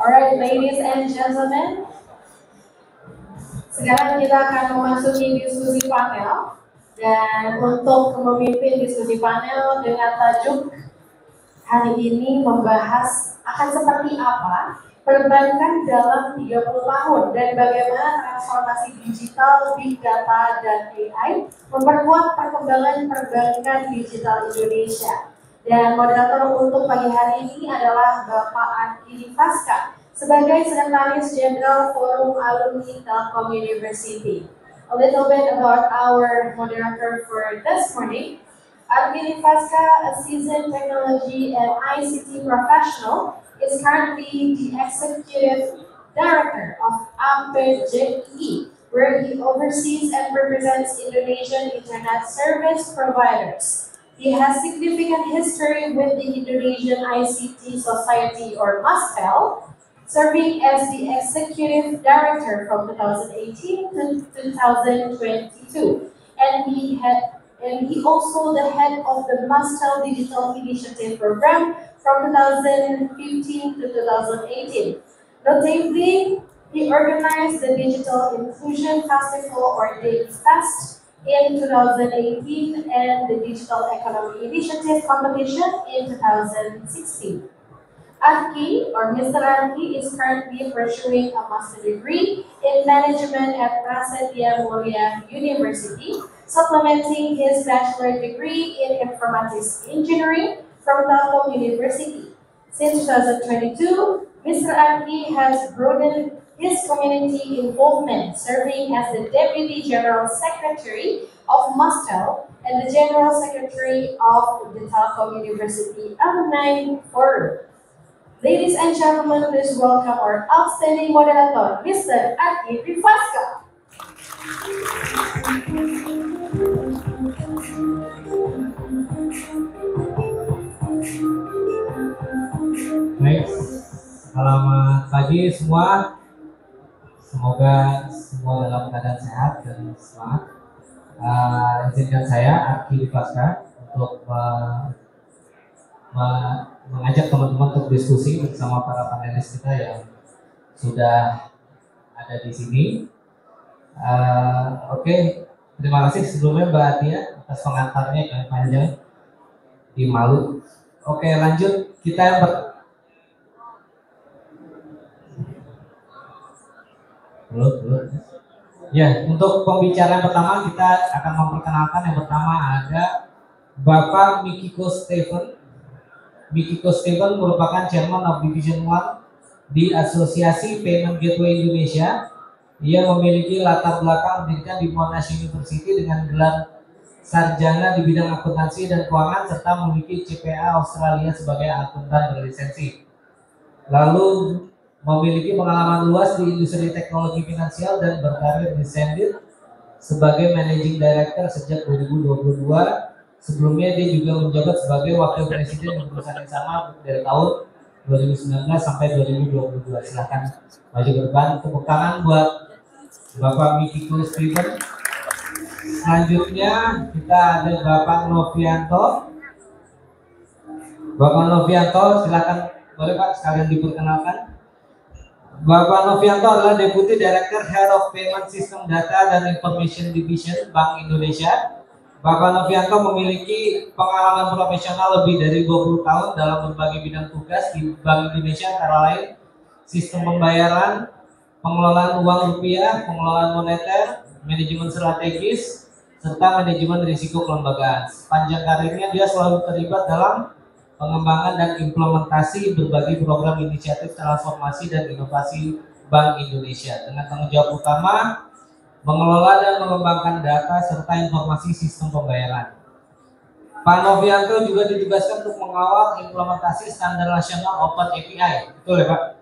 Alright, ladies and gentlemen, sekarang kita akan memasuki diskusi panel. Dan untuk memimpin diskusi panel dengan tajuk hari ini membahas akan seperti apa perbankan dalam 30 tahun dan bagaimana transformasi digital, big data, dan AI memperkuat perkembangan perbankan digital Indonesia. Dan moderator untuk pagi hari ini adalah Bapak Arki Faska sebagai Sekretaris Jenderal Forum Alumni Telkom University. A little bit about our moderator for this morning. Arki Faska, a seasoned technology and ICT professional, is currently the Executive Director of APJI, where he oversees and represents Indonesian Internet Service Providers. He has significant history with the Indonesian ICT Society, or MASTEL, serving as the Executive Director from 2018 to 2022. And he also the head of the MASTEL Digital Initiative Program from 2015 to 2018. Notably, he organized the Digital Inclusion Festival, or DIFest, in 2018 and the Digital Economy Initiative Competition in 2016. Arki, or Mr. Arki, is currently pursuing a master's degree in management at Prasetya Mulia University, supplementing his bachelor degree in informatics engineering from Telkom University. Since 2022, Mr. Arki has broadened his community involvement, serving as the Deputy General Secretary of MASTEL and the General Secretary of the Telkom University Alumni Forum. Ladies and gentlemen, please welcome our outstanding moderator, Mr. Arki Faska. Baik, selamat pagi semua. Semoga semua dalam keadaan sehat dan semangat. Izinkan saya Arki Faska untuk mengajak teman-teman untuk diskusi bersama para panelis kita yang sudah ada di sini. Oke, terima kasih sebelumnya Mbak Atia atas pengantarnya yang panjang di Malu. Oke, lanjut kita yang Ya, untuk pembicaraan pertama kita akan memperkenalkan yang pertama ada Bapak Mikiko Steven. Mikiko Steven merupakan Chairman of Division 1 di Asosiasi Payment Gateway Indonesia. Ia memiliki latar belakang pendidikan di Monash University dengan gelar sarjana di bidang akuntansi dan keuangan serta memiliki CPA Australia sebagai akuntan berlisensi. Lalu memiliki pengalaman luas di industri teknologi finansial dan berkarir di Sendit sebagai Managing Director sejak 2022. Sebelumnya dia juga menjabat sebagai Wakil Presiden di perusahaan yang sama dari tahun 2019 sampai 2022. Silahkan maju ke depan. Tepuk tangan buat Bapak Mikiko Steven. Selanjutnya kita ada Bapak Novianto. Bapak Novianto, silakan boleh Pak sekalian diperkenalkan. Bapak Novianto adalah Deputy Director Head of Payment System Data dan Information Division Bank Indonesia. Bapak Novianto memiliki pengalaman profesional lebih dari 20 tahun dalam berbagai bidang tugas di Bank Indonesia, antara lain sistem pembayaran, pengelolaan uang rupiah, pengelolaan moneter, manajemen strategis, serta manajemen risiko kelembagaan. Sepanjang karirnya dia selalu terlibat dalam pengembangan dan implementasi berbagai program inisiatif transformasi dan inovasi Bank Indonesia dengan tanggung jawab utama mengelola dan mengembangkan data serta informasi sistem pembayaran. Pak Novianto juga ditugaskan untuk mengawal implementasi standar nasional Open API, betul ya Pak?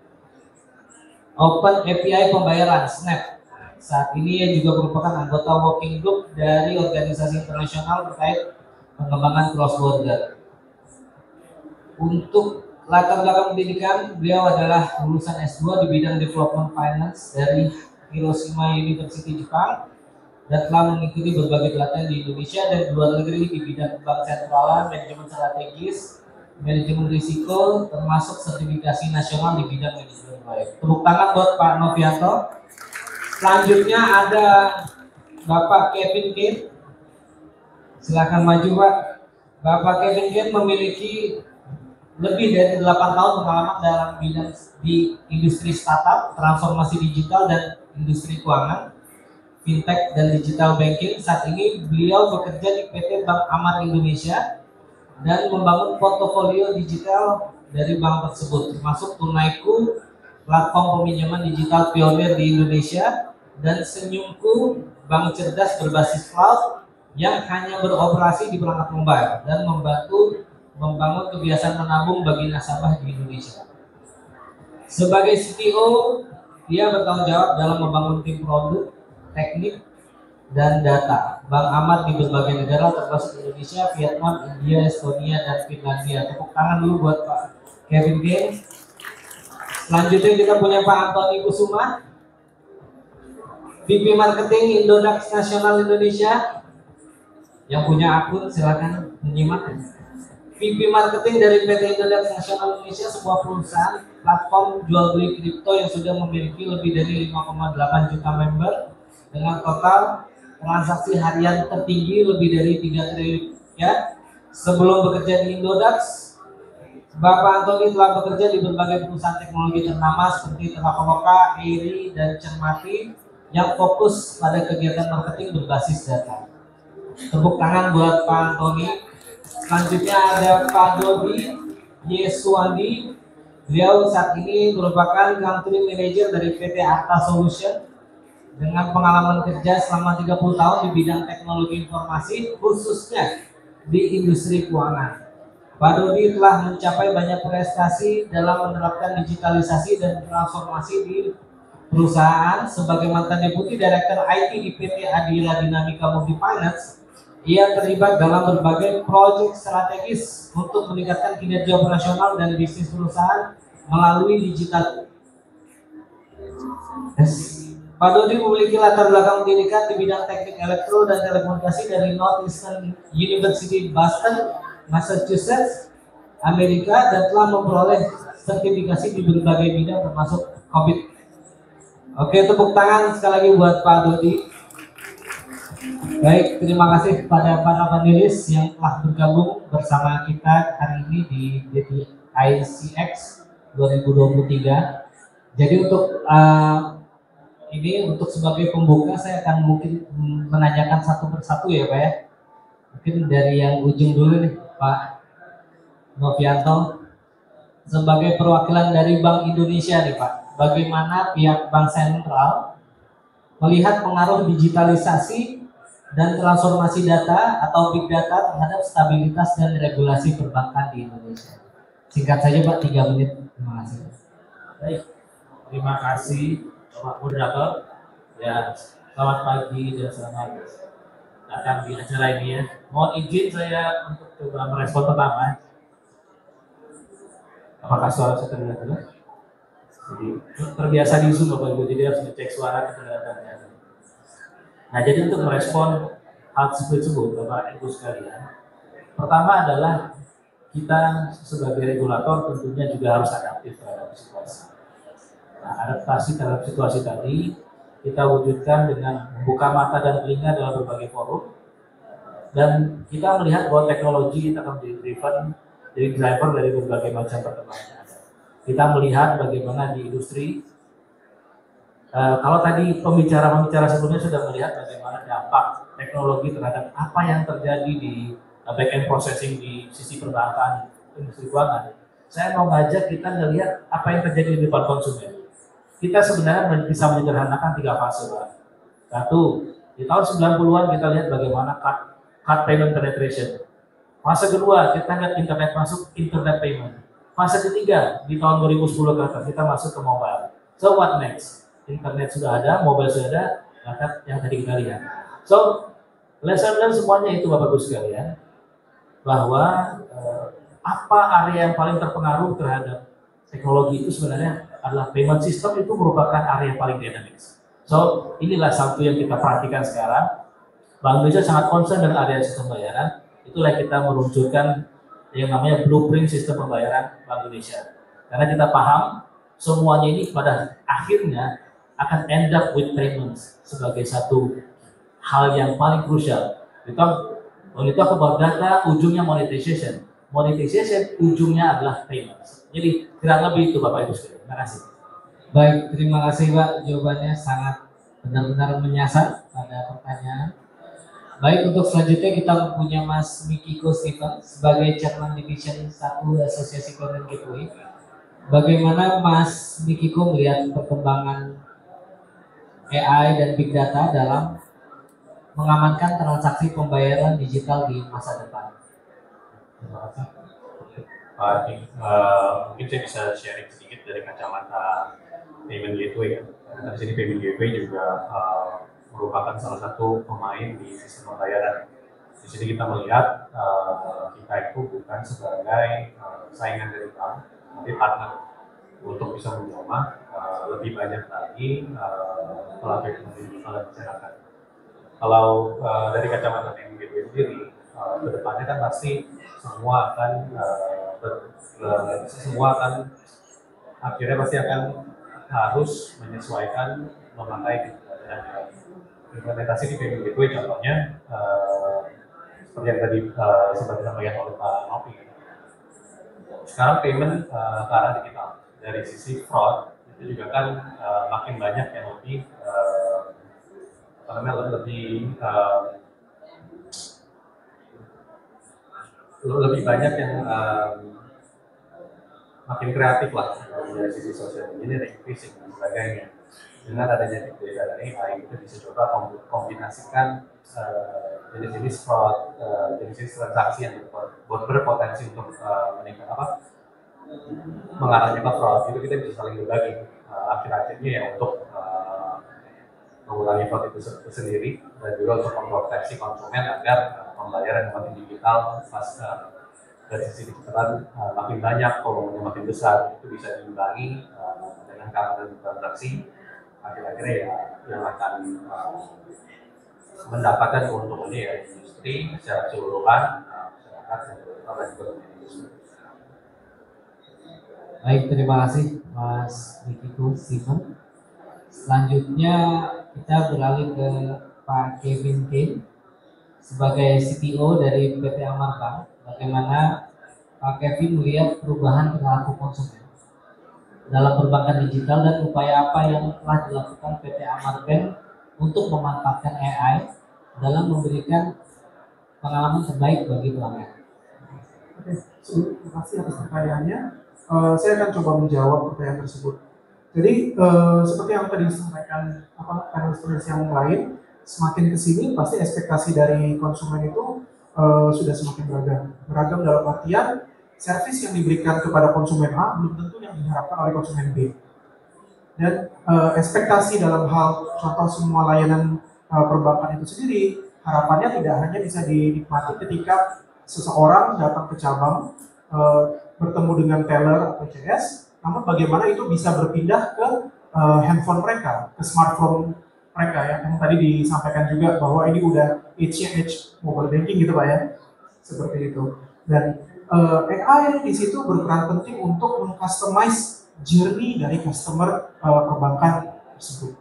Open API pembayaran (SNAP). Saat ini ia juga merupakan anggota working group dari organisasi internasional terkait pengembangan cross border. Untuk latar belakang pendidikan, beliau adalah lulusan S2 di bidang Development Finance dari Hiroshima University Jepang dan telah mengikuti berbagai pelatihan di Indonesia dan di luar negeri di bidang bank sentralan, manajemen strategis, manajemen risiko, termasuk sertifikasi nasional di bidang manajemen proyek. Tepuk tangan buat Pak Novianto. Selanjutnya ada Bapak Kevin Kim. Silakan maju Pak. Bapak Kevin Kim memiliki lebih dari 8 tahun pengalaman dalam bidang di industri startup, transformasi digital dan industri keuangan, fintech dan digital banking. Saat ini beliau bekerja di PT Bank Amar Indonesia dan membangun portofolio digital dari bank tersebut, termasuk Tunaiku, platform peminjaman digital pionir di Indonesia, dan Senyumku, bank cerdas berbasis cloud yang hanya beroperasi di perangkat mobile dan membantu membangun kebiasaan menabung bagi nasabah di Indonesia. Sebagai CTO, dia bertanggung jawab dalam membangun tim produk, teknik, dan data Bank Amar di berbagai negara termasuk Indonesia, Vietnam, India, Estonia, dan Finlandia. Tepuk tangan dulu buat Pak Kevin Kim. Selanjutnya kita punya Pak Antoni Kusuma, VP Marketing Indodax Nasional Indonesia. Yang punya akun silakan menyimak. VP Marketing dari PT Indodax Nasional Indonesia, sebuah perusahaan platform jual beli kripto yang sudah memiliki lebih dari 5,8 juta member dengan total transaksi harian tertinggi lebih dari 3 triliun ya. Sebelum bekerja di Indodax, Bapak Antoni telah bekerja di berbagai perusahaan teknologi ternama seperti Traveloka, Airi, dan Cermati yang fokus pada kegiatan marketing berbasis data. Tepuk tangan buat Pak Antoni. Selanjutnya ada Pak Dodi Yesuandi. Beliau saat ini merupakan Country Manager dari PT Arta Solution dengan pengalaman kerja selama 30 tahun di bidang teknologi informasi, khususnya di industri keuangan. Pak Dodi telah mencapai banyak prestasi dalam menerapkan digitalisasi dan transformasi di perusahaan. Sebagai mantan Deputi Director IT di PT Adila Dinamika Multi Finance, ia terlibat dalam berbagai proyek strategis untuk meningkatkan kinerja operasional dan bisnis perusahaan melalui digital. Pak Dodi memiliki latar belakang pendidikan di bidang teknik elektro dan telekomunikasi dari Northeastern University Boston, Massachusetts, Amerika, dan telah memperoleh sertifikasi di berbagai bidang termasuk COVID. Oke, tepuk tangan sekali lagi buat Pak Dodi. Baik, terima kasih kepada para panelis yang telah bergabung bersama kita hari ini di ICX 2023. Jadi untuk sebagai pembuka saya akan mungkin menanyakan satu persatu ya Pak ya. Mungkin dari yang ujung dulu nih Pak Novianto. Sebagai perwakilan dari Bank Indonesia nih Pak, bagaimana pihak Bank Sentral melihat pengaruh digitalisasi dan transformasi data atau big data terhadap stabilitas dan regulasi perbankan di Indonesia? Singkat saja Pak, 3 menit. Terima kasih. Baik, terima kasih Bapak Moderator. Ya, selamat pagi dan selamat datang di acara ini ya. Mohon izin saya untuk coba merespon pertama. Apakah suara saya terdengar jelas? Jadi terbiasa di Zoom Bapak Ibu, jadi harus ngecek suara kedengarannya. Nah, jadi untuk merespon hal tersebut Bapak Ibu sekalian, pertama adalah kita sebagai regulator tentunya juga harus adaptif terhadap situasi. Nah, adaptasi terhadap situasi tadi kita wujudkan dengan membuka mata dan telinga dalam berbagai forum, dan kita melihat bahwa teknologi kita akan jadi driver dari berbagai macam perkembangan. Kita melihat bagaimana di industri. Kalau tadi pembicara sebelumnya sudah melihat bagaimana dampak teknologi terhadap apa yang terjadi di back end processing di sisi perbankan, industri keuangan. Saya mau ngajak kita melihat apa yang terjadi di depan konsumen. Kita sebenarnya bisa menyederhanakan 3 fase, Pak. Satu, di tahun 90-an kita lihat bagaimana card payment penetration. Fase kedua, kita lihat internet masuk, internet payment. Fase ketiga, di tahun 2010 ke atas kita masuk ke mobile. So what next? Internet sudah ada, mobile sudah ada, maka yang tadi kita lihat. So, lesson learned semuanya itu Bapak Ibu sekalian, bahwa apa area yang paling terpengaruh terhadap teknologi itu sebenarnya adalah payment system. Itu merupakan area yang paling dinamis. So, inilah satu yang kita perhatikan sekarang. Bank Indonesia sangat concern dengan area sistem bayaran. Itulah kita meluncurkan yang namanya blueprint sistem pembayaran Bank Indonesia. Karena kita paham semuanya ini pada akhirnya akan end up with payments sebagai satu hal yang paling krusial. Itu about data, ujungnya monetization. Monetization ujungnya adalah payments. Jadi kurang lebih itu Bapak Ibu sekalian. Terima kasih. Baik, terima kasih Pak. Jawabannya sangat benar-benar menyasar pada pertanyaan. Baik, untuk selanjutnya kita punya Mas Mikiko Stephen sebagai Chairman Division 1 Asosiasi Payment Gateway. Bagaimana Mas Mikiko melihat perkembangan AI dan Big Data dalam mengamankan transaksi pembayaran digital di masa depan? Terima kasih. Mungkin saya bisa sharing sedikit dari kacamata Payment Gateway ya. Karena di sini Payment Gateway juga merupakan salah satu pemain di sistem pembayaran. Di sini kita melihat kita itu bukan sebagai saingan dari bank, tapi partner untuk bisa menjamah lebih banyak lagi pelaku ekonomi digital dan masyarakat. Kalau dari kacamata Payment Gateway sendiri, kedepannya kan pasti semua akhirnya pasti akan harus menyesuaikan memakai implementasi di Payment Gateway. Contohnya seperti yang tadi sempat disampaikan oleh Pak Novi, sekarang payment ke arah digital. Dari sisi fraud itu juga kan makin banyak yang lebih banyak yang makin kreatif lah dari sisi social engineering, phishing dan sebagainya. Dengan adanya big data dan AI itu bisa coba kombinasikan jenis-jenis fraud, jenis-jenis transaksi yang berpotensi untuk mengarahnya ke fraud. Itu kita bisa saling berbagi akhir-akhirnya ya untuk mengurangi fraud itu sendiri dan juga untuk memproteksi konsumen agar pembayaran makin digital dari sisi digital makin banyak, volumenya makin besar, itu bisa diimbangi dengan keamanan transaksi. Akhir-akhirnya ya yang akan mendapatkan keuntungannya ya industri secara keseluruhan, masyarakat dan ekonomi industri. Baik, terima kasih Mas Mikiko Stephen. Selanjutnya kita beralih ke Pak Kevin K sebagai CTO dari PT Amar Bank. Bagaimana Pak Kevin melihat perubahan perilaku konsumen dalam perbankan digital dan upaya apa yang telah dilakukan PT Amar Bank untuk memanfaatkan AI dalam memberikan pengalaman terbaik bagi pelanggan? Oke, terima kasih atas pertanyaannya. Saya akan coba menjawab pertanyaan tersebut. Jadi seperti yang tadi disampaikan panelis yang lain, semakin kesini pasti ekspektasi dari konsumen itu sudah semakin beragam. Beragam dalam artian servis yang diberikan kepada konsumen A belum tentu yang diharapkan oleh konsumen B. Dan ekspektasi dalam hal contoh semua layanan perbankan itu sendiri, harapannya tidak hanya bisa dinikmati ketika seseorang datang ke cabang bertemu dengan teller atau CS, namun bagaimana itu bisa berpindah ke handphone mereka, ke smartphone mereka ya, yang tadi disampaikan juga bahwa ini udah age mobile banking gitu Pak ya, seperti itu. Dan AI di situ berperan penting untuk meng-customize journey dari customer perbankan tersebut.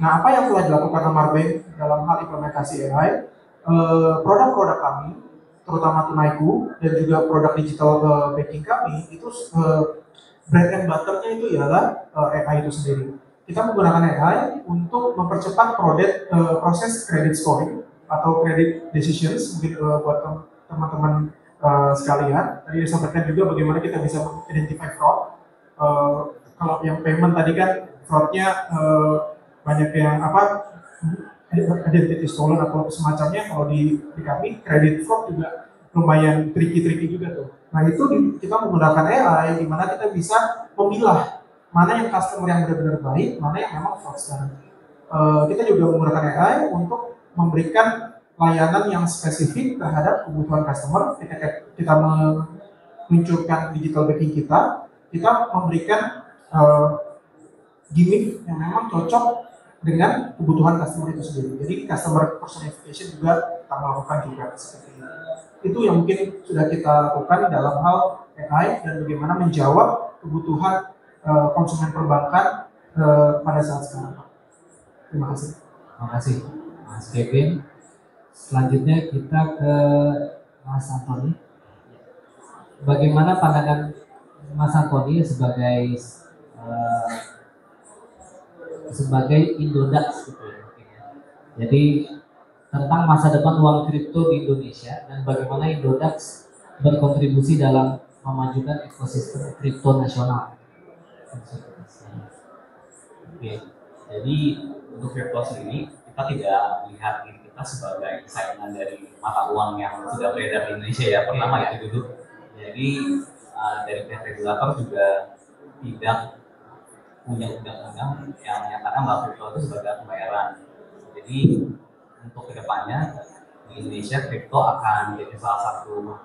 Nah, apa yang telah dilakukan Amar Bank dalam hal implementasi AI, produk-produk kami, terutama Tunaiku dan juga produk digital banking kami, itu bread and butter-nya itu ialah AI itu sendiri. Kita menggunakan AI untuk mempercepat proses credit scoring atau credit decisions mungkin buat teman-teman sekalian. Tadi disampaikan juga bagaimana kita bisa identify fraud. Kalau yang payment tadi kan fraudnya banyak yang identity stolen atau semacamnya. Kalau di kami credit fraud juga lumayan tricky juga tuh. Nah itu kita menggunakan AI di mana kita bisa memilah mana yang customer yang benar-benar baik, mana yang memang fraudster. Kita juga menggunakan AI untuk memberikan layanan yang spesifik terhadap kebutuhan customer. Ketika kita meluncurkan digital banking kita memberikan gimmick yang memang cocok dengan kebutuhan customer itu sendiri. Jadi customer personification juga kita melakukan juga seperti itu. Itu yang mungkin sudah kita lakukan dalam hal AI dan bagaimana menjawab kebutuhan konsumen perbankan pada saat sekarang. Terima kasih. Terima kasih Mas Kevin. Selanjutnya kita ke Mas Antoni. Bagaimana pandangan Mas Antoni sebagai Indodax gitu ya. Jadi tentang masa depan uang kripto di Indonesia dan bagaimana Indodax berkontribusi dalam memajukan ekosistem kripto nasional. Oke, jadi untuk kripto sendiri kita tidak melihat diri kita sebagai saingan dari mata uang yang sudah beredar di Indonesia ya, pertama itu dulu. Jadi dari pihak regulator juga tidak punya undang-undang yang menyatakan bahwa kripto itu sebagai pembayaran. Jadi untuk kedepannya di Indonesia kripto akan jadi salah satu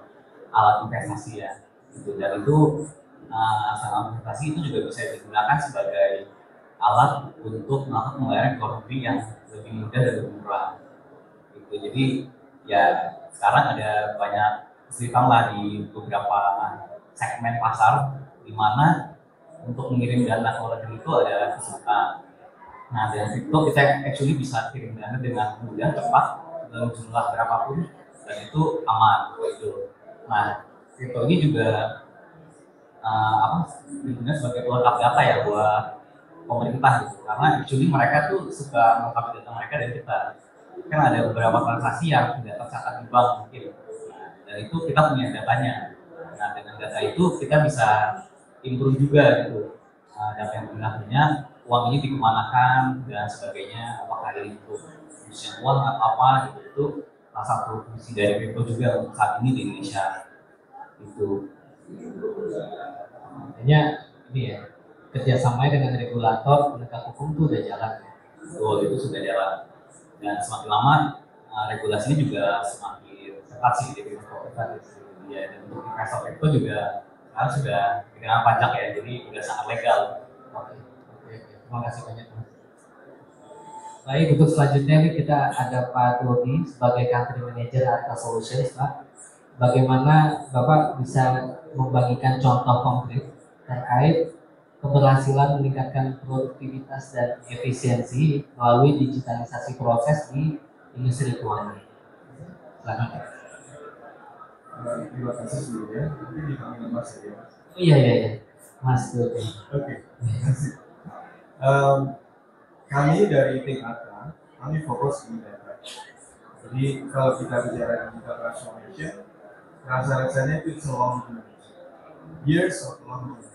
alat investasi ya. Dan itu alat investasi itu juga bisa digunakan sebagai alat untuk melakukan pembayaran ke luar negeri yang lebih mudah dan lebih murah. Gitu. Jadi ya sekarang ada banyak kesulitan lah di beberapa segmen pasar di mana untuk mengirim dana ke luar negeri itu ada kesulitan. Nah, dengan kripto kita actually bisa kirim dana dengan mudah, cepat, dalam jumlah berapapun dan itu aman gitu. Nah, kripto ini juga digunakan sebagai pelengkap data ya buat pemerintah gitu. Karena actually mereka tuh suka melengkapi data mereka dari kita. Kan ada beberapa transaksi yang tidak tercatat di bank mungkin. Nah, dan itu kita punya datanya. Nah, dengan data itu kita bisa improve juga gitu. Data yang benar punya, uang ini dikemanakan dan sebagainya, apakah ini untuk pencucian uang atau apa gitu. Itu salah satu fungsi dari kripto juga untuk saat ini di Indonesia. Itu. Artinya ini ya, kerjasamanya dengan regulator penegak hukum itu udah jalan ya. Itu sudah jalan. Dan semakin lama regulasinya juga semakin ketat sih di kripto. Ya, dan untuk investor kripto juga sekarang sudah dikenakan pajak ya, jadi sudah sangat legal. Oke. Terima kasih banyak Mas. Baik, untuk selanjutnya nih kita ada Pak Dodi sebagai Country Manager Arca Solutions, Pak. Bagaimana Bapak bisa membagikan contoh konkret terkait keberhasilan meningkatkan produktivitas dan efisiensi melalui digitalisasi proses di industri keuangan. Silakan. Terima kasih sebelumnya. Mungkin dipanggil Mas ya. Oh iya. Mas Dodi. Oke. Terima kasih. Kami dari tim Arca, kami fokus di data. Jadi kalau kita bicara digital transformation, rasa-rasanya itu long journey, years of long journey.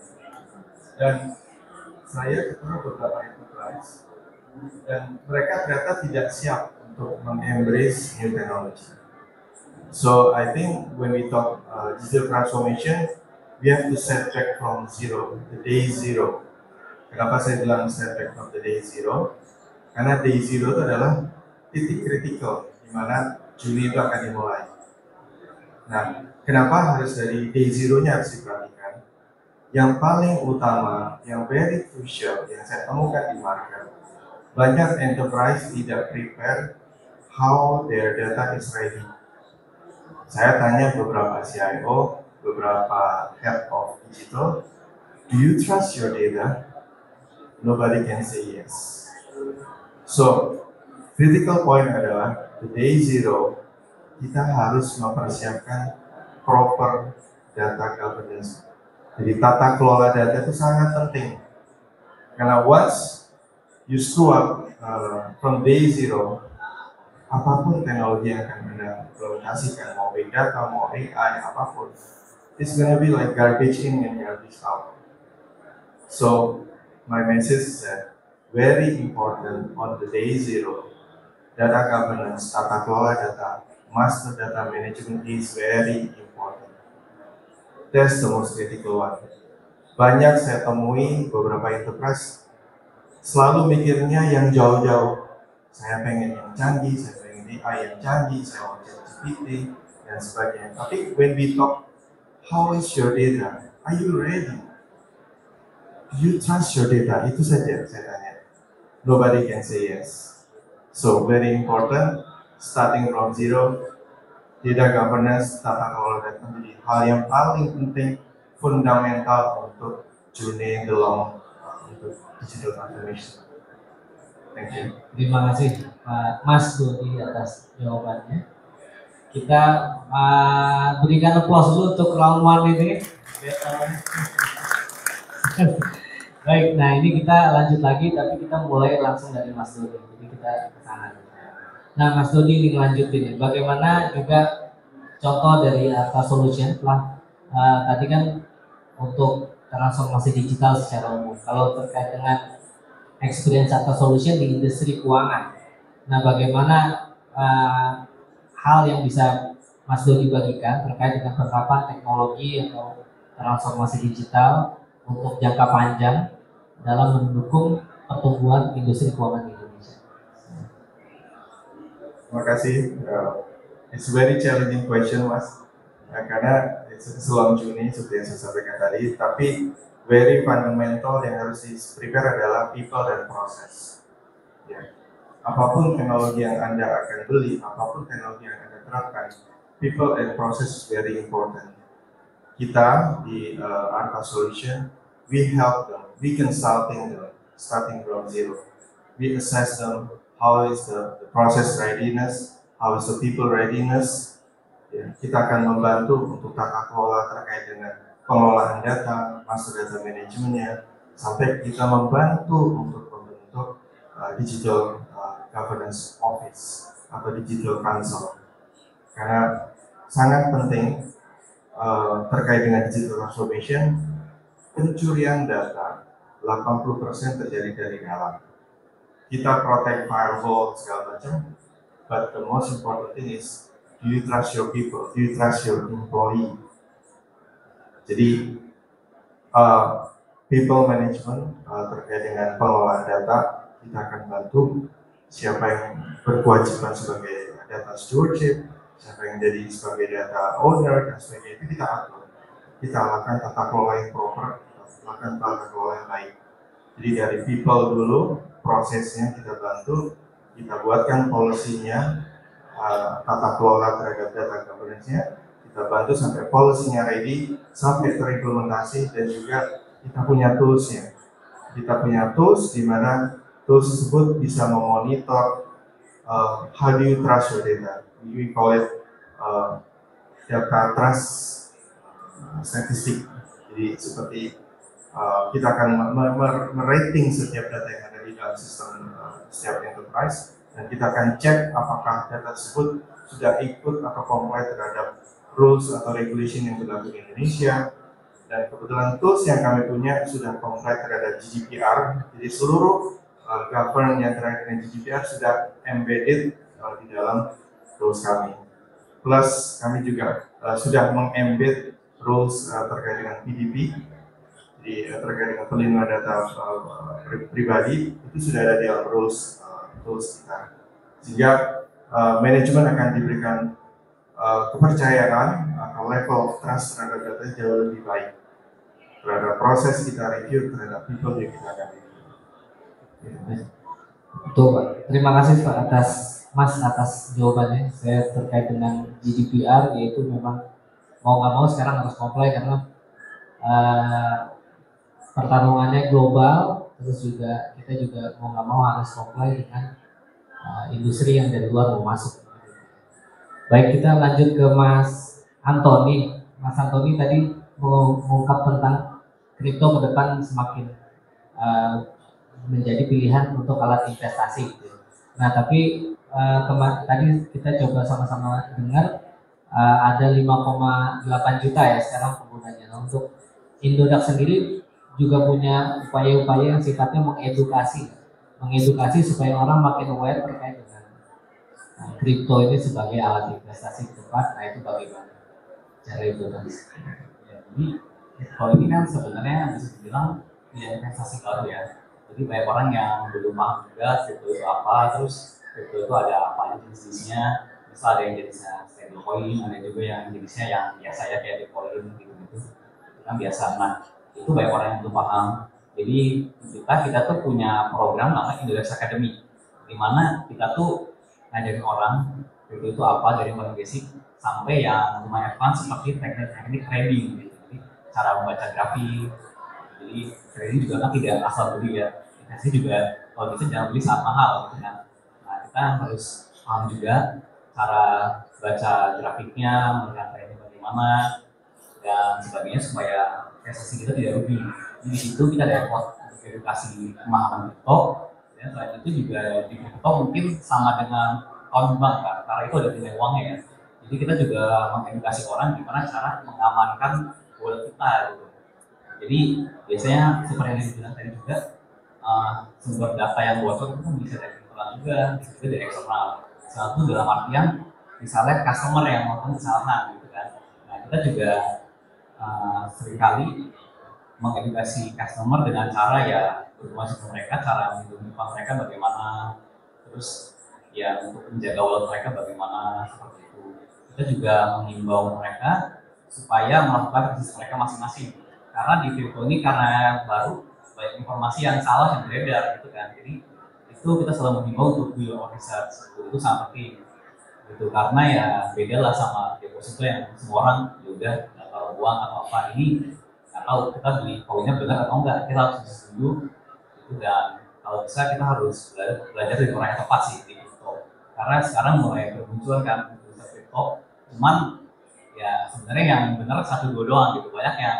Dan saya ketemu beberapa enterprise dan mereka ternyata tidak siap untuk embrace new technology. So I think when we talk digital transformation, we have to set back from zero, the day zero. Kenapa saya bilang set back from the day zero? Karena day zero itu adalah titik kritikal di mana Juni itu akan dimulai. Nah, kenapa harus dari day zero-nya harus diperhatikan? Yang paling utama, yang very crucial, yang saya temukan di market, banyak enterprise tidak prepare how their data is ready. Saya tanya beberapa CIO, beberapa head of digital, do you trust your data? Nobody can say yes. So, critical point adalah the day zero, kita harus mempersiapkan proper data governance. Jadi tata kelola data itu sangat penting. Karena once you screw up from day zero, apapun teknologi yang akan Anda implementasikan, mau big data, mau AI, apapun, it's gonna be like garbage in and garbage out. So, my message is that very important on the day zero, data governance, tata kelola data, master data management is very important. That's the most critical one. Banyak saya temui beberapa enterprise selalu mikirnya yang jauh-jauh. Saya pengen yang canggih, saya pengen AI yang canggih, saya mau GPT dan sebagainya. Tapi when we talk, how is your data? Are you ready? Do you trust your data? Itu saja saya tanya. nobody can say yes. So very important, starting from zero, data governance, tata kelola data menjadi hal yang paling penting, fundamental untuk journey the long untuk digital transformation. Thank you. Terima kasih Pak Mas Dodi atas jawabannya. Kita berikan applause dulu untuk round 1 ini. Baik, nah ini kita lanjut lagi, tapi kita mulai langsung dari Mas Dodi. Jadi kita ke sana. Nah Mas Dodi ini lanjutin, bagaimana juga contoh dari Arta Solution telah tadi kan untuk transformasi digital secara umum. Kalau terkait dengan experience Arta Solution di industri keuangan, nah bagaimana hal yang bisa Mas Dodi bagikan terkait dengan penerapan teknologi atau transformasi digital untuk jangka panjang dalam mendukung pertumbuhan industri keuangan di Indonesia. Terima kasih. It's a very challenging question, Mas. Karena it's a long journey seperti yang saya sampaikan tadi, tapi very fundamental yang harus di prepare adalah people dan proses. Ya. Apapun teknologi yang Anda akan beli, apapun teknologi yang Anda terapkan, people and process is very important. Kita di Arta Solution, we help them, we consulting them, starting from zero. We assess them, how is the process readiness, how is the people readiness. Ya, kita akan membantu untuk tata kelola terkait dengan pengelolaan data, master data manajemennya, sampai kita membantu untuk membentuk digital governance office atau digital council. Karena sangat penting terkait dengan digital transformation, pencurian data 80% terjadi dari dalam. Kita protect firewall segala macam, but the most important thing is, do you trust your people? Do you trust your employee? Jadi people management terkait dengan pengelolaan data, kita akan bantu siapa yang berkewajiban sebagai data stewardship, siapa yang jadi sebagai data owner dan sebagainya, itu kita atur. Kita lakukan tata kelola yang proper, kita lakukan tata kelola yang baik. Jadi dari people dulu, prosesnya kita bantu, kita buatkan polisinya, tata kelola terhadap data governance-nya, kita bantu sampai policy-nya ready, sampai terimplementasi, dan juga kita punya tools-nya. Kita punya tools di mana tools tersebut bisa memonitor how do you trust your data. We call it data trust statistik. Jadi seperti kita akan merating setiap data yang ada di dalam sistem setiap enterprise, dan kita akan cek apakah data tersebut sudah ikut atau comply terhadap rules atau regulation yang berlaku di Indonesia. Dan kebetulan tools yang kami punya sudah comply terhadap GDPR, jadi seluruh governance yang terkait dengan GDPR sudah embedded di dalam tools kami. Plus kami juga sudah mengembed rules terkait dengan PDP, jadi terkait dengan perlindungan data pribadi, itu sudah ada di dalam rules tools kita. Sehingga manajemen akan diberikan kepercayaan atau level of trust terhadap data jauh lebih baik, terhadap proses kita review, terhadap people yang kita akan review. Betul Pak. Terima kasih Pak atas jawabannya. Saya terkait dengan GDPR, yaitu memang mau nggak mau sekarang harus comply karena pertarungannya global, terus juga kita juga mau nggak mau harus comply dengan industri yang dari luar mau masuk. Baik, kita lanjut ke Mas Antoni. Mas Antoni tadi mengungkap tentang kripto ke depan semakin menjadi pilihan untuk alat investasi. Nah, tapi tadi kita coba sama-sama dengar ada 5,8 juta ya sekarang penggunanya. Nah, untuk Indodax sendiri juga punya upaya-upaya yang sifatnya mengedukasi supaya orang makin aware terkait dengan kripto ini sebagai alat investasi ke depan. Nah, itu bagaimana cara Indodax? Ya, jadi kalau ini kan sebenarnya bisa dibilang investasi baru ya. Jadi banyak orang yang belum paham juga kripto itu apa, terus kripto itu ada apa aja jenisnya. Misal ada yang jenisnya stablecoin, ada juga yang jenisnya yang biasa ya kayak Bitcoin gitu. Itu kan biasa. Nah, itu banyak orang yang belum paham. Jadi kita tuh punya program namanya Indonesia Academy, di mana kita tuh ngajarin orang itu apa dari mulai basic sampai yang lumayan advance seperti teknik-teknik trading gitu. Jadi cara membaca grafik. Jadi trading juga kan tidak asal beli ya. Investasi juga kalau bisa jangan beli saat mahal gitu kan. Nah, kita harus paham juga cara baca grafiknya, melihat trading bagaimana dan sebagainya supaya investasi kita tidak rugi. Di situ kita ada effort untuk edukasi pemahaman kripto. Dan selain itu juga di kripto mungkin sama dengan account bank kan, karena itu ada nilai uangnya ya. Jadi kita juga mengedukasi orang gimana cara mengamankan wallet kita gitu. Jadi biasanya seperti yang dibilang tadi juga, sumber data yang bocor itu kan bisa dari internal juga, bisa juga dari eksternal. Satu dalam artian misalnya customer yang melakukan kesalahan gitu kan. Nah kita juga seringkali mengedukasi customer dengan cara ya bermasuk ke mereka, cara melindungi uang mereka bagaimana, terus ya untuk menjaga wallet mereka bagaimana, seperti itu. Kita juga mengimbau mereka supaya melakukan bisnis mereka masing-masing. Karena di kripto ini karena baru banyak informasi yang salah yang beredar gitu kan. Jadi itu kita selalu mengimbau untuk do your own research. Itu sangat penting. Gitu karena ya beda lah sama deposito yang semua orang ya udah nggak tahu uang atau apa, ini nggak tahu kita beli koinnya benar atau enggak, kita harus setuju itu. Dan kalau bisa kita harus belajar dari orang yang tepat sih di kripto, karena sekarang mulai bermunculan kan bisa kripto, cuman ya sebenarnya yang benar 1-2 doang gitu, banyak yang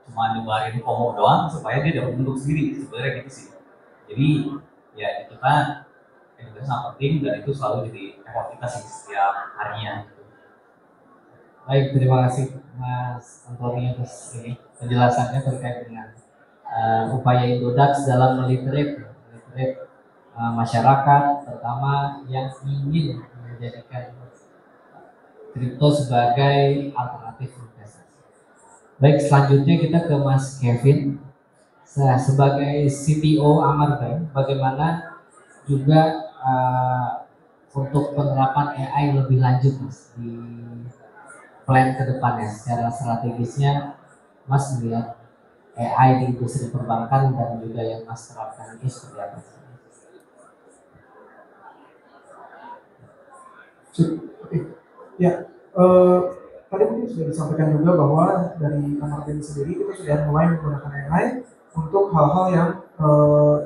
cuma nyebarin FOMO doang supaya dia dapat bentuk sendiri, sebenarnya gitu sih. Jadi ya kita itu sangat penting dan itu selalu jadi effort kita sih setiap harinya. Baik, terima kasih Mas Antoni atas ini penjelasannya terkait dengan upaya Indodax dalam meliterate masyarakat, terutama yang ingin menjadikan kripto sebagai alternatif investasi. Baik, selanjutnya kita ke Mas Kevin. Sebagai CTO Amar Bank, bagaimana juga untuk penerapan AI lebih lanjut Mas di plan ke depannya, secara strategisnya Mas melihat AI di industri perbankan dan juga yang Mas terapkan ini seperti apa? Ya, tadi mungkin sudah disampaikan juga bahwa dari Amar Bank sendiri kita sudah mulai menggunakan AI untuk hal-hal yang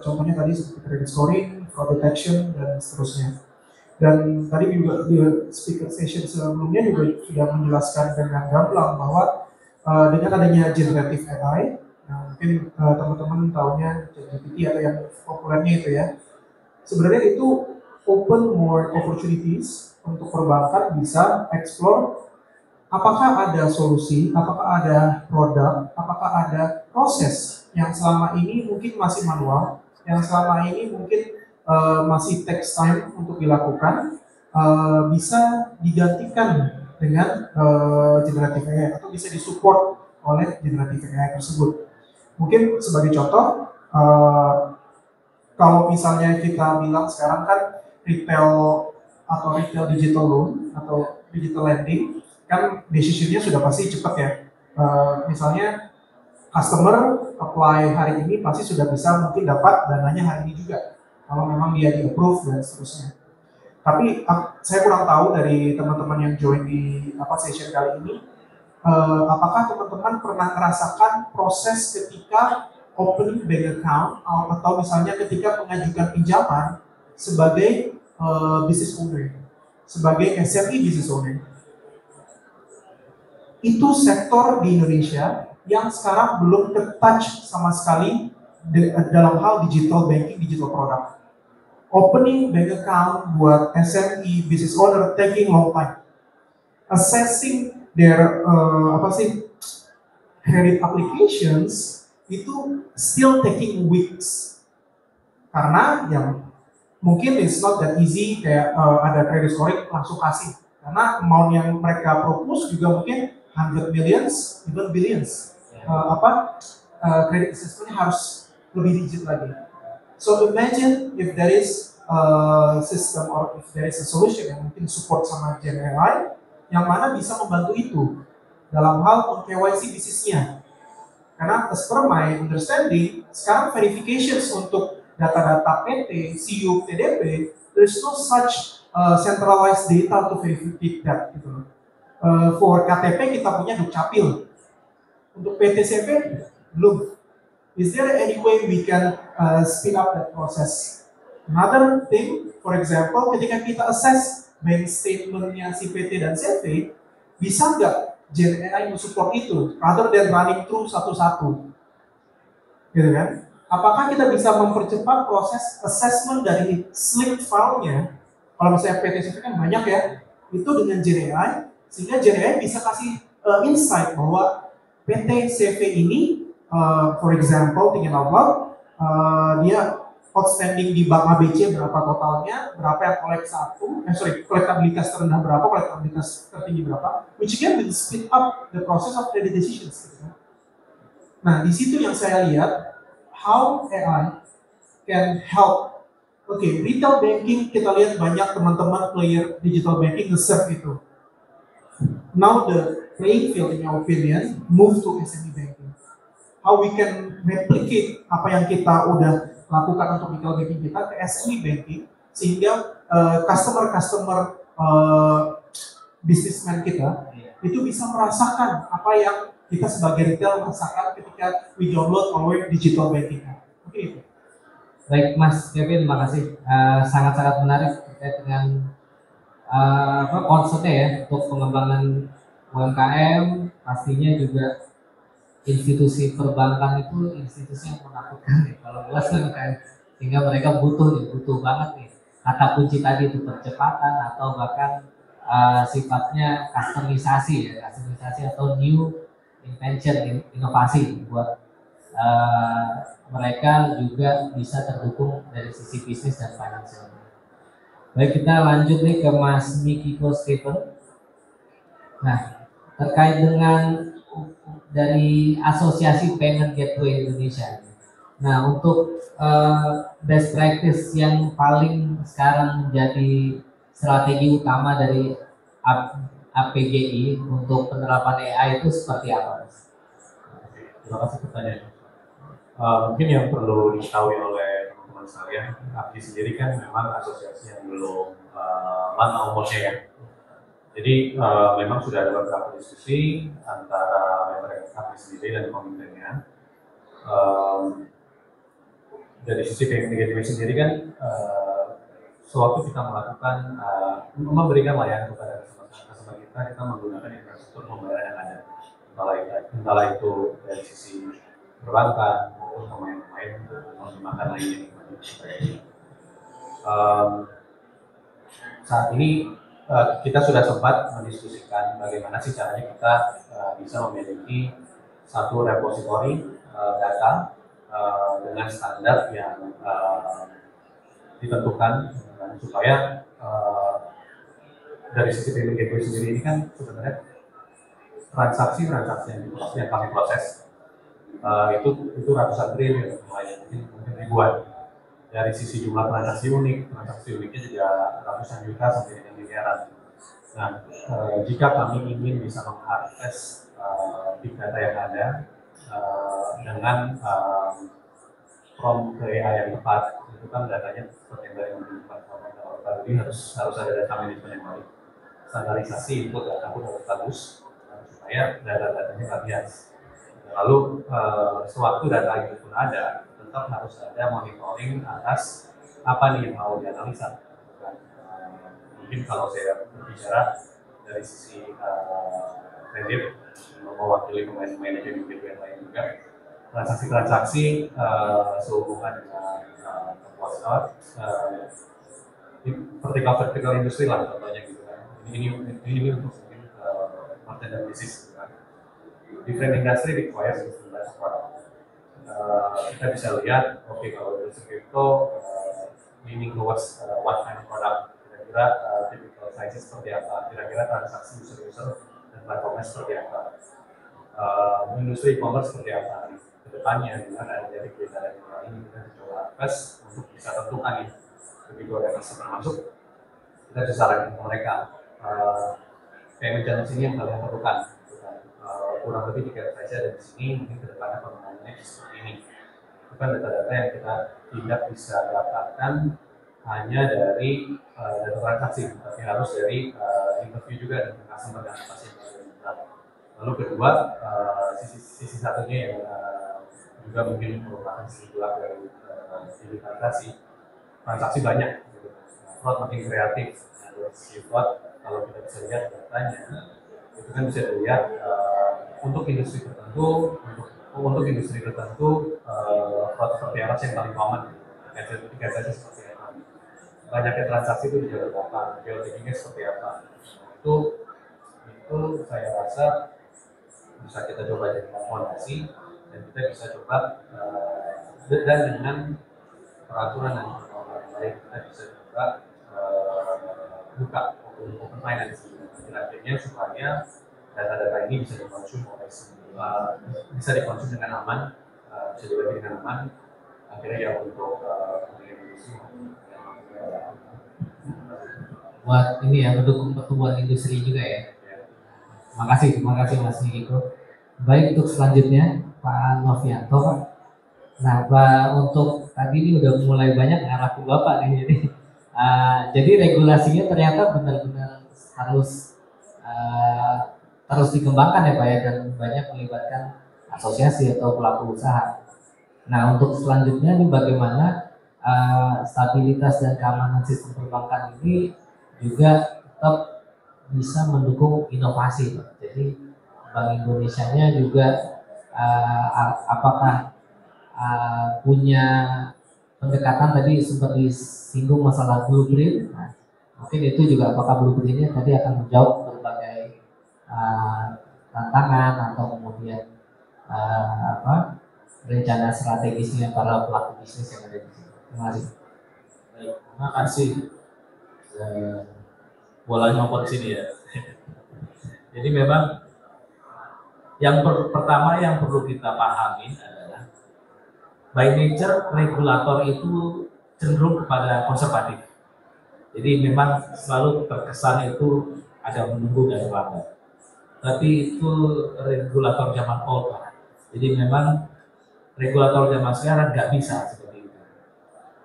contohnya tadi seperti credit scoring, fraud detection dan seterusnya. Dan tadi juga di speaker session sebelumnya juga sudah menjelaskan dengan gamblang bahwa dengan adanya generative AI, nah mungkin teman-teman tahunya ChatGPT atau yang populernya itu ya, sebenarnya itu open more opportunities untuk perbankan bisa explore apakah ada solusi, apakah ada produk, apakah ada proses yang selama ini mungkin masih manual, yang selama ini mungkin masih takes time untuk dilakukan, bisa digantikan dengan generative AI atau bisa disupport oleh generative AI tersebut. Mungkin sebagai contoh, kalau misalnya kita bilang sekarang kan retail atau retail digital loan atau digital lending, kan decision-nya sudah pasti cepat ya. Misalnya customer apply hari ini pasti sudah bisa mungkin dapat dananya hari ini juga, kalau memang dia di-approve dan seterusnya. Tapi saya kurang tahu dari teman-teman yang join di session kali ini, apakah teman-teman pernah merasakan proses ketika opening bank account atau misalnya ketika mengajukan pinjaman sebagai business owner, sebagai SME business owner. Itu sektor di Indonesia yang sekarang belum ke-touch sama sekali dalam hal digital banking, digital product. Opening bank account buat SME business owner taking long time. Assessing their credit applications itu still taking weeks. Karena yang mungkin it's not that easy kayak ada credit scoring langsung kasih. Karena amount yang mereka propose juga mungkin 100 millions, even billions. Credit assessment harus lebih rigid lagi. So imagine if there is a system or if there is a solution yang mungkin support sama Gen AI yang mana bisa membantu itu dalam hal KYC bisnisnya. Karena as per my understanding, sekarang verifications untuk data-data PT, CU, TDP, there's no such centralized data to verify that gitu. For KTP kita punya Dukcapil, untuk PTCP belum. Is there any way we can speed up that process? Another thing, for example, ketika kita assess bank statementnya si PT dan CV, bisa nggak Gen AI support itu, rather than running through satu-satu, gitu kan? Apakah kita bisa mempercepat proses assessment dari slip file-nya? Kalau misalnya PT CV kan banyak ya, itu dengan Gen AI, sehingga Gen AI bisa kasih insight bahwa PT CV ini, for example, tinggal awal, dia outstanding di bank ABC berapa totalnya, berapa yang kolektabilitas terendah berapa, kolektabilitas tertinggi berapa, which again will speed up the process of credit decisions. Nah, di situ yang saya lihat, how AI can help. Oke, retail banking kita lihat banyak teman-teman player digital banking nge-serve itu. Now the playing field, in your opinion, move to SME banking. How we can replicate apa yang kita udah lakukan untuk retail banking kita ke SME banking, sehingga customer businessman kita itu bisa merasakan apa yang kita sebagai retail merasakan ketika we download our digital banking. Oke. Baik Mas Kevin, terima kasih. Sangat-sangat menarik terkait dengan konsepnya ya untuk pengembangan UMKM. Pastinya juga institusi perbankan itu institusi yang menakutkan nih kalau jelas UMKM, sehingga mereka butuh banget nih kata kunci tadi itu percepatan atau bahkan sifatnya customisasi atau new invention, inovasi buat mereka juga bisa terdukung dari sisi bisnis dan finansial. Baik, kita lanjut nih ke Mas Mikiko Stephen. Nah, terkait dengan dari Asosiasi Payment Gateway Indonesia. Nah, untuk best practice yang paling sekarang menjadi strategi utama dari APGI untuk penerapan AI itu seperti apa, Mas? Terima kasih pertanyaannya. Mungkin yang perlu diketahui oleh teman-teman sekalian, APGI sendiri kan memang asosiasi yang belum lama umurnya ya. Jadi memang sudah ada beberapa diskusi antara member APGI sendiri dan komitmennya. Dari sisi payment gateway sendiri kan, sewaktu kita melakukan memberikan layanan kepada customer kita menggunakan infrastruktur pembayaran yang ada, entahlah itu dari sisi perbankan maupun pemain-pemain menggunakan lainnya. Saat ini kita sudah sempat mendiskusikan bagaimana sih caranya kita bisa memiliki satu repository data dengan standar yang ditentukan, supaya dari sisi payment gateway sendiri ini kan sebenarnya transaksi yang kami proses itu ratusan triliun, mungkin ribuan. Dari sisi jumlah transaksi uniknya juga ratusan juta sampai dengan miliaran. Nah, jika kami ingin bisa mengakses big data yang ada dengan prompt ke AI yang tepat, itu kan datanya seperti yang dari menunjukkan tadi harus ada data manajemen yang baik, standarisasi input data pun harus bagus supaya data-datanya nggak bias. Lalu sewaktu data itu pun ada, tetap harus ada monitoring atas apa nih yang mau dianalisa. Mungkin kalau saya berbicara dari sisi kredit, mewakili pemain-pemain yang lain juga, transaksi-transaksi sehubungan dengan vertikal industri lah contohnya gitu kan. Ini untuk mungkin market dan bisnis gitu kan. Different industry requires different product. Kita bisa lihat, oke, kalau industri crypto leaning towards what kind of product, kira-kira typical size seperti apa, kira-kira transaksi user dan platformnya seperti apa, industri e-commerce seperti apa kedepannya, dengan ada data yang lain kita coba tes untuk bisa tentukan nih begitu ada customer masuk, kita bisa sarankan ke mereka payment channel sini yang kalian perlukan, kurang lebih 3 saja dari sini, mungkin kedepannya pengembangannya seperti ini. Itu kan data-data yang kita tidak bisa dapatkan hanya dari data transaksi, tapi harus dari interview juga dengan customer dan pasien. Lalu kedua, sisi satunya yang juga mungkin merupakan sisi gelap dari digitalisasi, transaksi banyak, gitu. Fraud makin kreatif. Nah, sisi fraud, kalau kita bisa lihat datanya, itu kan bisa dilihat untuk industri tertentu, untuk industri tertentu, fraud seperti apa sih yang paling common? Indikasinya seperti apa? Banyaknya transaksi itu juga berapa? Geotaggingnya seperti apa? Itu saya rasa bisa kita coba jadikan fondasi dan kita bisa coba dan dengan peraturan dan lain kita bisa coba buka open finance akhirnya supaya data-data ini bisa dikonsum dengan aman, bisa dibagi dengan aman, akhirnya ya untuk buat ini ya, mendukung pertumbuhan industri juga ya. Terima kasih Mas Niko. Baik, untuk selanjutnya Pak Novianto, Pak. Nah, Pak, untuk tadi ini udah mulai banyak arah ke Bapak nih, jadi regulasinya ternyata benar-benar harus terus dikembangkan ya Pak ya, dan banyak melibatkan asosiasi atau pelaku usaha. Nah, untuk selanjutnya ini bagaimana stabilitas dan keamanan sistem perbankan ini juga tetap bisa mendukung inovasi, Pak. Jadi Bank Indonesia-nya juga apakah punya pendekatan, tadi sempat disinggung masalah blueprint. Nah, mungkin itu juga apakah blueprint-nya tadi akan menjawab berbagai tantangan atau kemudian rencana strategisnya para pelaku bisnis yang ada di sini. Terima kasih. Baik, terima kasih. Bolanya open sini ya. Jadi memang yang pertama yang perlu kita pahami adalah by nature regulator itu cenderung kepada konservatif. Jadi memang selalu terkesan itu ada menunggu dan lambat. Tapi itu regulator zaman old, Pak. Jadi memang regulator zaman sekarang nggak bisa seperti itu.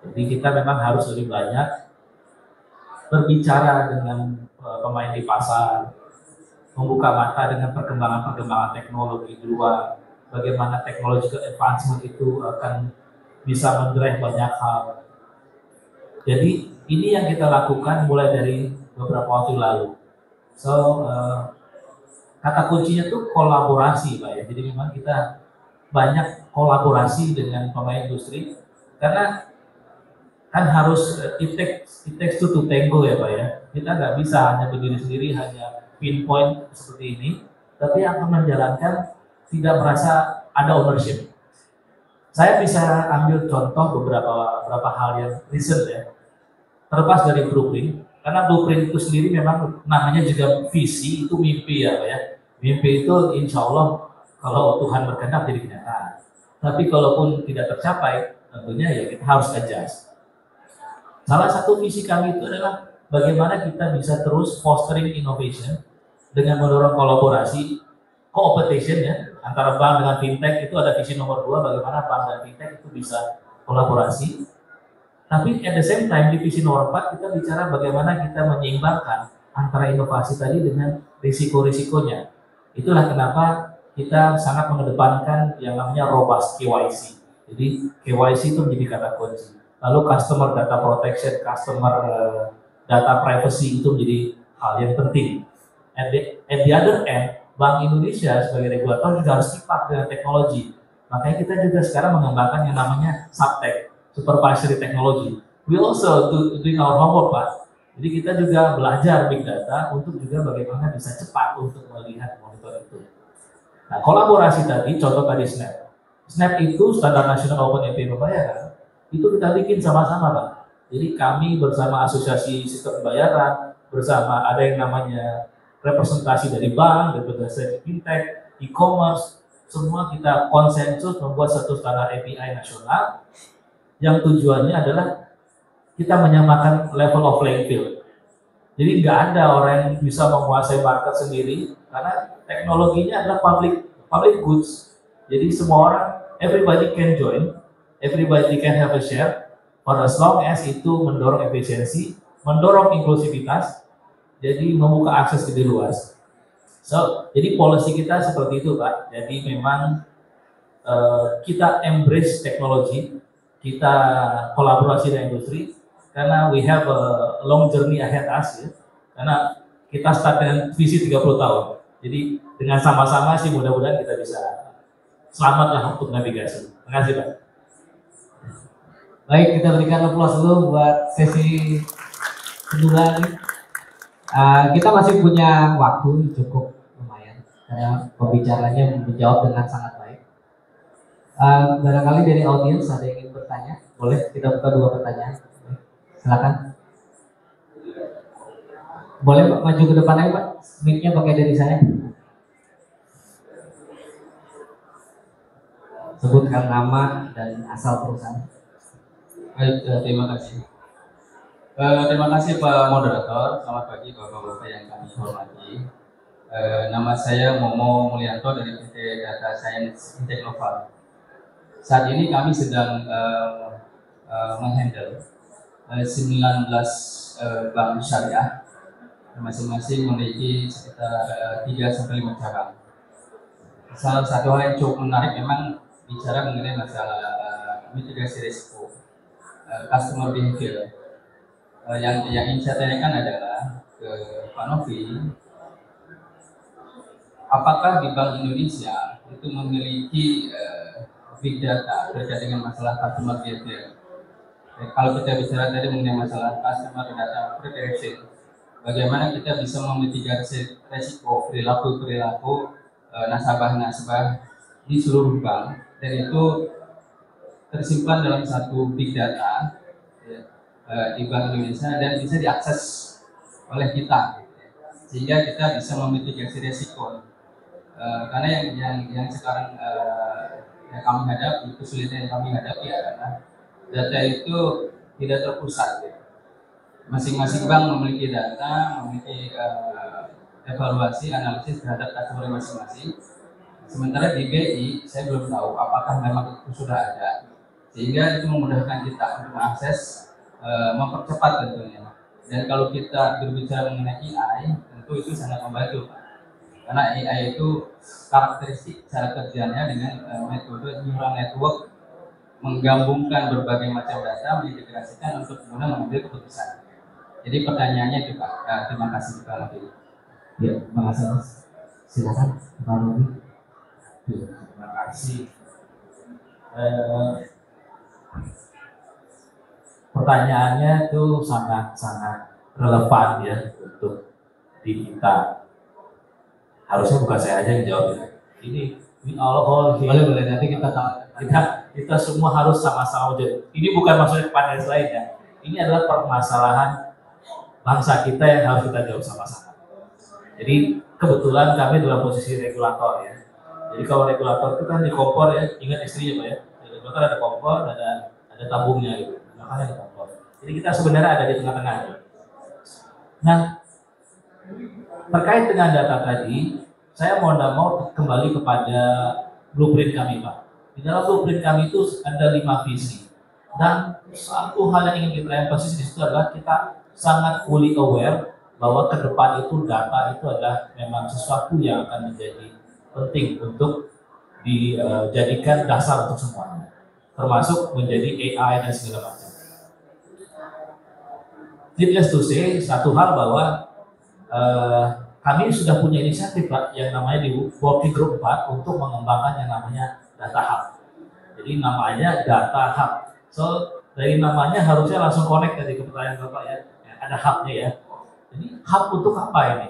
Jadi kita memang harus lebih banyak berbicara dengan pemain di pasar, membuka mata dengan perkembangan teknologi di luar, bagaimana technological advancement itu akan bisa mendrive banyak hal. Jadi ini yang kita lakukan mulai dari beberapa waktu lalu. So kata kuncinya itu kolaborasi, Pak ya. Jadi memang kita banyak kolaborasi dengan pemain industri karena kan harus it takes two to tango ya Pak ya. Kita nggak bisa hanya berdiri sendiri, hanya pinpoint seperti ini, tapi akan menjalankan tidak merasa ada ownership. Saya bisa ambil contoh beberapa hal yang recent ya, terlepas dari blueprint, karena blueprint itu sendiri memang namanya juga visi, itu mimpi ya Pak ya. Mimpi itu insya Allah kalau Tuhan berkehendak jadi kenyataan. Tapi kalaupun tidak tercapai, tentunya ya kita harus adjust. Salah satu visi kami itu adalah bagaimana kita bisa terus fostering innovation dengan mendorong kolaborasi, co-opetition ya, antara bank dengan fintech. Itu ada visi nomor 2, bagaimana bank dan fintech itu bisa kolaborasi. Tapi at the same time di visi nomor 4 kita bicara bagaimana kita menyeimbangkan antara inovasi tadi dengan risiko-risikonya. Itulah kenapa kita sangat mengedepankan yang namanya robust KYC. Jadi KYC itu menjadi kata kunci. Lalu customer data protection, customer data privacy itu menjadi hal yang penting. At the other end, Bank Indonesia sebagai regulator juga harus keep up dengan teknologi. Makanya kita juga sekarang mengembangkan yang namanya SupTech, Supervisory Technology. We also doing our homework, Pak. Jadi kita juga belajar big data untuk juga bagaimana bisa cepat untuk melihat monitor itu. Nah, kolaborasi tadi, contoh tadi Snap. Snap itu standar nasional open API pembayaran. Itu kita bikin sama-sama, Pak. Jadi kami bersama asosiasi sistem pembayaran, bersama ada yang namanya representasi dari bank, representasi fintech, e-commerce, semua kita konsensus membuat satu standar API nasional yang tujuannya adalah kita menyamakan level of playing field. Jadi nggak ada orang yang bisa menguasai market sendiri karena teknologinya adalah public goods. Jadi semua orang, everybody can join. everybody can have a share, for as long as itu mendorong efisiensi, mendorong inklusivitas, jadi membuka akses lebih luas. So, jadi policy kita seperti itu, Pak. Jadi memang kita embrace teknologi, kita kolaborasi dengan industri, karena we have a long journey ahead us, ya. Karena kita start dengan visi 30 tahun. Jadi dengan sama-sama sih mudah-mudahan kita bisa selamatlah untuk navigasi. Terima kasih, Pak. Baik, kita berikan aplaus dulu buat sesi kedua ini. Kita masih punya waktu cukup lumayan karena pembicaranya menjawab dengan sangat baik. Barangkali dari audiens ada yang ingin bertanya, boleh kita buka 2 pertanyaan. Silakan. Boleh Pak maju ke depan aja Pak, mic-nya pakai dari saya. Sebutkan nama dan asal perusahaan. Baik, terima kasih. Terima kasih Pak Moderator. Selamat pagi Bapak-Bapak yang kami hormati. Nama saya Momo Mulyanto dari PT Data Science Teknova. Saat ini kami sedang menghandle 19 bank syariah, masing-masing memiliki sekitar 3-5 cabang. Salah satu hal yang cukup menarik memang bicara mengenai masalah mitigasi risiko, customer behavior. Yang ingin saya tanyakan adalah ke Pak Novi, apakah di Bank Indonesia itu memiliki big data terkait dengan masalah customer behavior? Kalau kita bicara tadi mengenai masalah customer data preparation, bagaimana kita bisa memitigasi risiko perilaku nasabah-nasabah di seluruh bank, dan itu tersimpan dalam satu big data di Bank Indonesia dan bisa diakses oleh kita, sehingga kita bisa memitigasi risiko. Karena yang sekarang yang kami hadapi, kesulitan yang kami hadapi adalah data itu tidak terpusat. Masing-masing bank memiliki data, memiliki evaluasi, analisis terhadap customer masing-masing. Sementara di BI, saya belum tahu apakah memang itu sudah ada, sehingga itu memudahkan kita untuk mengakses, mempercepat tentunya. Dan kalau kita berbicara mengenai AI, tentu itu sangat membantu, Pak. Karena AI itu karakteristik cara kerjanya dengan metode neural network, menggabungkan berbagai macam data, mengintegrasikan untuk kemudian mengambil keputusan. Jadi pertanyaannya itu Pak. Terima kasih Pak Novi. Ya, terima kasih Mas. Silakan Pak Novi. Terima kasih. Pertanyaannya itu sangat relevan ya untuk di kita. Harusnya bukan saya aja yang jawab ya. Ini all here. Boleh nanti kita semua harus sama-sama jadi. Ini bukan maksudnya panel lain ya. Ini adalah permasalahan bangsa kita yang harus kita jawab sama-sama. Jadi kebetulan kami dalam posisi regulator ya. Jadi kalau regulator itu kan di kompor ya, ingat istrinya Pak ya. Di regulator ada kompor, ada tabungnya gitu. Makanya ada kompor. Jadi kita sebenarnya ada di tengah-tengah. Nah, terkait dengan data tadi, saya mau tidak mau kembali kepada blueprint kami Pak. Di dalam blueprint kami itu ada 5 visi. Dan satu hal yang ingin kita emphasize di situ adalah kita sangat fully aware bahwa ke depan itu data itu adalah memang sesuatu yang akan menjadi penting untuk dijadikan dasar untuk semuanya, termasuk menjadi AI dan segala macam. Needless to say, satu hal bahwa kami sudah punya inisiatif Pak yang namanya di Working Group 4 untuk mengembangkan yang namanya Data Hub. Jadi namanya Data Hub. So dari namanya harusnya langsung connect dari pertanyaan Bapak ya. Ada hubnya ya. Jadi hub untuk apa ini?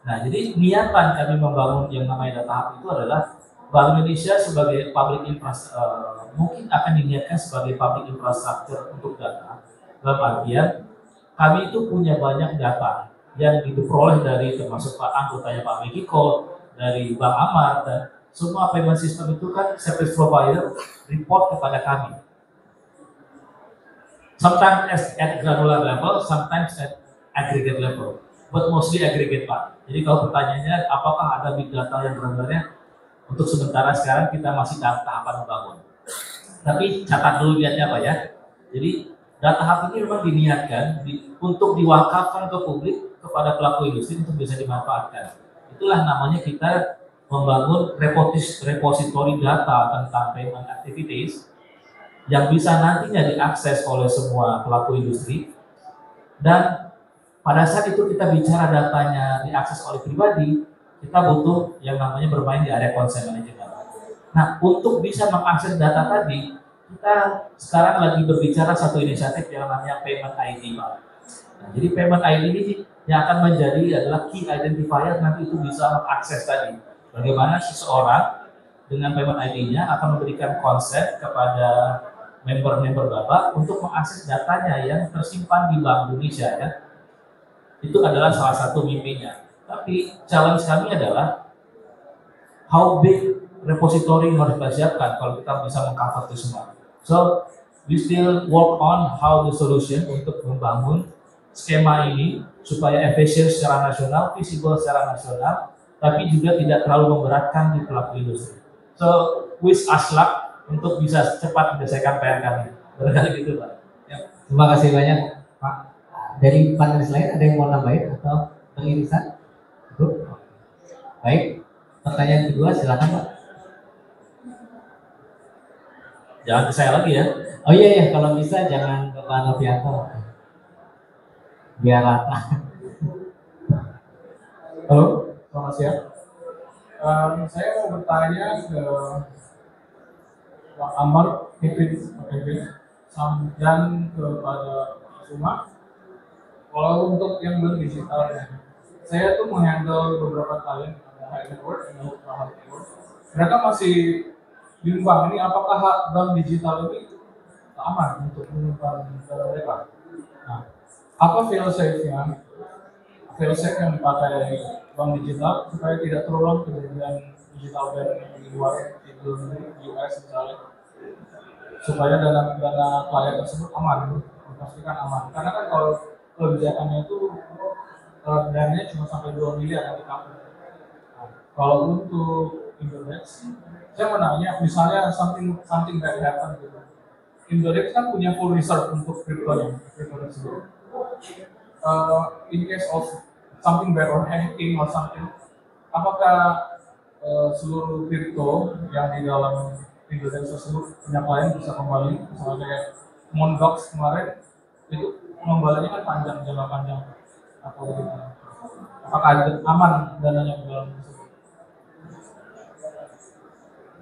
Nah, jadi niatan kami membangun yang namanya Data Hub itu adalah Bank Indonesia sebagai public infrastructure, mungkin akan diniatkan sebagai public infrastructure untuk data. Dalam artian kami itu punya banyak data yang diperoleh dari termasuk anggotanya Pak Megiko, dari Bank Amar, dan semua payment system itu kan service provider report kepada kami. Sometimes at granular level, sometimes at aggregate level, but mostly aggregate Pak. Jadi kalau pertanyaannya apakah ada big data yang granularnya, untuk sementara sekarang kita masih dalam tahapan membangun. Tapi catat dulu lihatnya apa ya. Jadi data hub ini memang diniatkan untuk diwakafkan ke publik kepada pelaku industri untuk bisa dimanfaatkan. Itulah namanya kita membangun repositori data tentang payment activities yang bisa nantinya diakses oleh semua pelaku industri. Dan pada saat itu kita bicara datanya diakses oleh pribadi, kita butuh yang namanya bermain di area consent management. Nah, untuk bisa mengakses data tadi, kita sekarang lagi berbicara satu inisiatif yang namanya Payment ID, Pak. Nah, jadi Payment ID ini yang akan menjadi adalah key identifier nanti itu bisa mengakses tadi. Bagaimana seseorang dengan Payment ID-nya akan memberikan consent kepada member-member Bapak untuk mengakses datanya yang tersimpan di Bank Indonesia ya. Itu adalah salah satu mimpinya. Tapi challenge kami adalah how big repository yang harus kita siapkan kalau kita bisa mengcover itu semua. So, we still work on how the solution untuk membangun skema ini supaya efisien secara nasional, visible secara nasional, tapi juga tidak terlalu memberatkan di pelaku industri. So, wish us luck untuk bisa cepat menyelesaikan PR kami. Barangkali gitu, Pak. Ya, terima kasih banyak, Pak. Dari panelis lain ada yang mau nambahin atau pengirisan? Baik, pertanyaan kedua silakan, Pak. Jangan ke saya lagi ya. Oh iya, kalau bisa jangan ke Pak Novianto. Biar rata. Halo, selamat siang. Saya mau bertanya ke Pak Amar, Kevin, dan kepada Pak Suma. Kalau untuk yang berdigital, saya tuh menghandle beberapa klien, high network, mereka masih bingung ini apakah hak bank digital ini aman untuk menyimpan data mereka. Nah, apa fail-safe-nya yang dipakai bank digital supaya tidak terulang kejadian digital bank di luar di US misalnya, supaya dana klien tersebut aman, dipastikan aman. Karena kan kalau kebijakannya itu dananya cuma sampai 2 miliar yang di-cover. Nah, kalau untuk Indodex, saya mau nanya, misalnya something that happen gitu. Indodex kan punya full reserve untuk crypto tersebut. In case of something bad or hacking or something, apakah seluruh crypto yang di dalam Indodex tersebut punya klien bisa kembali? Misalnya kayak Mongox kemarin, itu pengembaliannya kan panjang, jangka panjang. Atau bagaimana? Apakah aman dananya di dalam tersebut?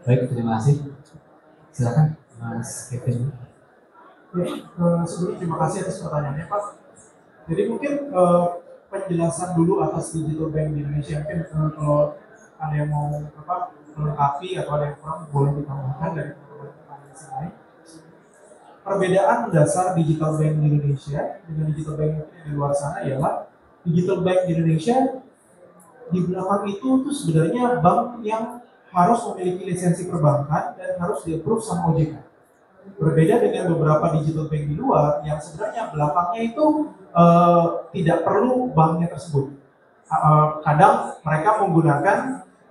Baik, terima kasih. Silakan, Mas Kevin. Sebelumnya terima kasih atas pertanyaannya, Pak. Jadi mungkin penjelasan dulu atas digital bank di Indonesia. Mungkin kalau ada yang mau melengkapi atau ada yang kurang boleh ditambahkan dari teman-teman lain. Perbedaan mendasar digital bank di Indonesia dengan digital bank di luar sana ialah digital bank di Indonesia di belakang itu tuh sebenarnya bank yang harus memiliki lisensi perbankan dan harus di-approve sama OJK. Berbeda dengan beberapa digital bank di luar yang sebenarnya belakangnya itu tidak perlu banknya tersebut. Kadang mereka menggunakan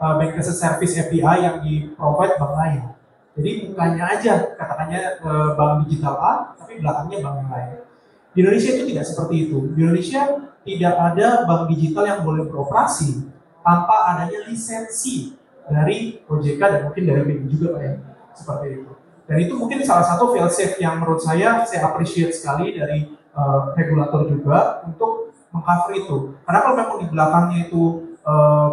bank as a service API yang di-provide bank lain. Jadi bukannya aja katakannya bank digital A, tapi belakangnya bank yang lain. Di Indonesia itu tidak seperti itu. Di Indonesia tidak ada bank digital yang boleh beroperasi tanpa adanya lisensi dari OJK dan mungkin dari BI juga Pak ya, seperti itu. Dan itu mungkin salah satu fail-safe yang menurut saya appreciate sekali dari regulator juga untuk mengcover itu. Karena kalau memang di belakangnya itu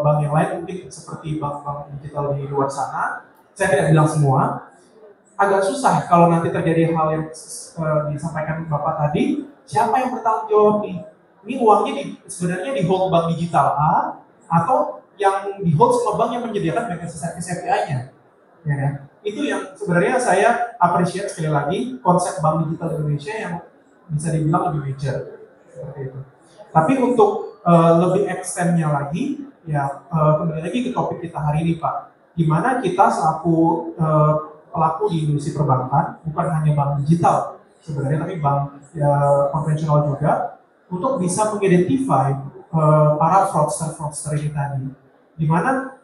bank yang lain mungkin seperti bank-bank digital di luar sana, saya tidak bilang semua, agak susah kalau nanti terjadi hal yang disampaikan Bapak tadi, siapa yang bertanggung jawab nih? Ini uangnya sebenarnya di hold bank digital A atau yang di hold sama bank yang menyediakan bank as a service API-nya. Ya kan? Itu yang sebenarnya saya appreciate sekali lagi konsep bank digital Indonesia yang bisa dibilang lebih mature seperti itu. Tapi untuk lebih extend-nya lagi, ya kembali lagi ke topik kita hari ini Pak, di mana kita selaku pelaku di industri perbankan, bukan hanya bank digital sebenarnya, tapi bank konvensional juga, untuk bisa mengidentify para fraudster ini tadi, di mana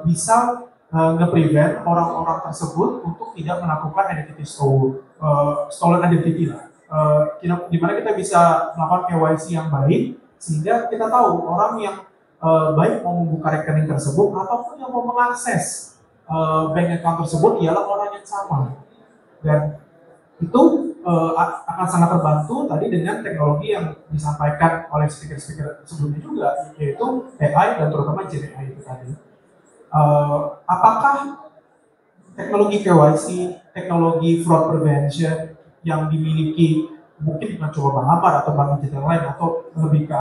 bisa nge-prevent orang-orang tersebut untuk tidak melakukan identity stolen identity lah. Dimana kita bisa melakukan KYC yang baik sehingga kita tahu orang yang baik mau membuka rekening tersebut ataupun yang mau mengakses bank account tersebut ialah orang yang sama. Dan itu akan sangat terbantu tadi dengan teknologi yang disampaikan oleh speaker-speaker sebelumnya juga, yaitu AI dan terutama GenAI itu tadi. Apakah teknologi KYC, teknologi fraud prevention yang dimiliki mungkin bukan cuma Bank Amar atau bank digital lain atau lebih ke